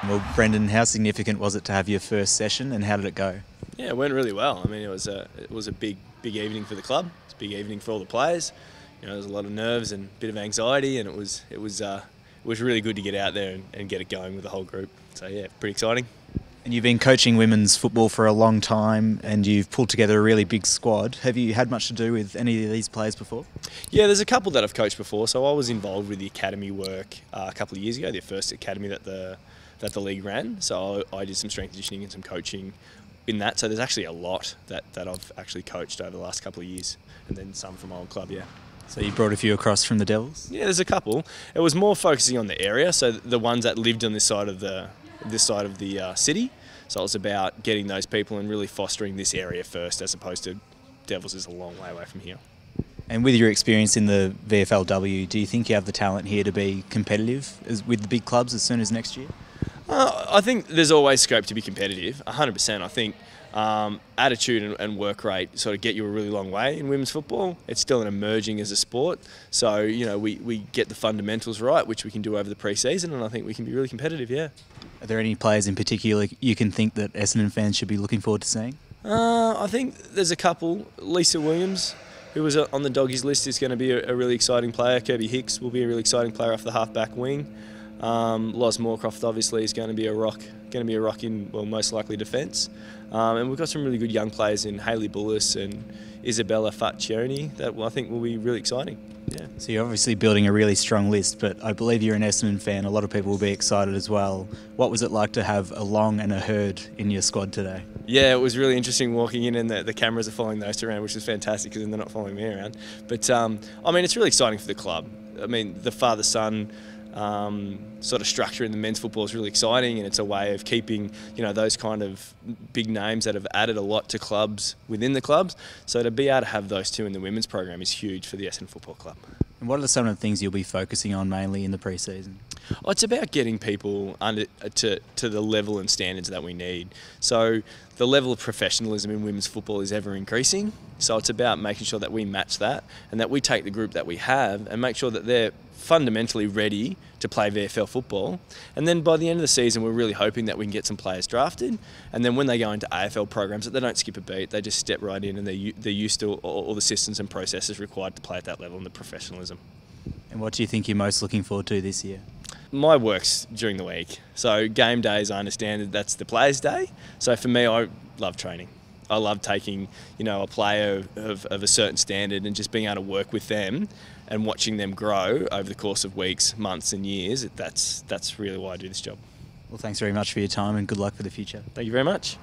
Well, Brendan, how significant was it to have your first session and how did it go? Yeah, it went really well. I mean, it was a big evening for the club. It's a big evening for all the players. You know, there's a lot of nerves and a bit of anxiety, and it was really good to get out there and get it going with the whole group. So yeah, pretty exciting. And you've been coaching women's football for a long time and you've pulled together a really big squad. Have you had much to do with any of these players before? Yeah, there's a couple that I've coached before. So I was involved with the academy work a couple of years ago, the first academy that the league ran. So I did some strength conditioning and some coaching in that. So there's actually a lot that I've actually coached over the last couple of years, and then some from my old club, yeah. So you brought a few across from the Devils? Yeah, there's a couple. It was more focusing on the area, so the ones that lived on this side of the city. So it was about getting those people and really fostering this area first, as opposed to Devils is a long way away from here. And with your experience in the VFLW, do you think you have the talent here to be competitive with the big clubs as soon as next year? I think there's always scope to be competitive, 100%. I think attitude and work rate sort of get you a really long way in women's football. It's still an emerging as a sport. So, you know, we get the fundamentals right, which we can do over the pre-season, and I think we can be really competitive, yeah. Are there any players in particular you can think that Essendon fans should be looking forward to seeing? I think there's a couple. Lisa Williams, who was on the Doggies list, is going to be a really exciting player. Kirby Hicks will be a really exciting player off the half-back wing. Loz Moorcroft obviously is going to be a rock in, well, most likely defence. And we've got some really good young players in Hayley Bullis and Isabella Faccioni that I think will be really exciting. Yeah. So you're obviously building a really strong list, but I believe you're an Essendon fan. A lot of people will be excited as well. What was it like to have a Long and a Hurd in your squad today? Yeah, it was really interesting walking in and the cameras are following those two around, which is fantastic because then they're not following me around. But I mean, it's really exciting for the club. I mean, the father-son sort of structure in the men's football is really exciting, and it's a way of keeping, you know, those kind of big names that have added a lot to clubs within the clubs. So to be able to have those two in the women's program is huge for the Essendon Football Club. And what are some of the things you'll be focusing on mainly in the pre-season? Oh, it's about getting people to the level and standards that we need. So the level of professionalism in women's football is ever increasing. So it's about making sure that we match that and that we take the group that we have and make sure that they're fundamentally ready to play VFL football. And then by the end of the season, we're really hoping that we can get some players drafted. And then when they go into AFL programs, that they don't skip a beat. They just step right in and they're used to all the systems and processes required to play at that level and the professionalism. And what do you think you're most looking forward to this year? My work's during the week. So game days, I understand that's the players' day. So for me, I love training. I love taking, you know, a player of a certain standard and just being able to work with them and watching them grow over the course of weeks, months and years. That's really why I do this job. Well, thanks very much for your time and good luck for the future. Thank you very much.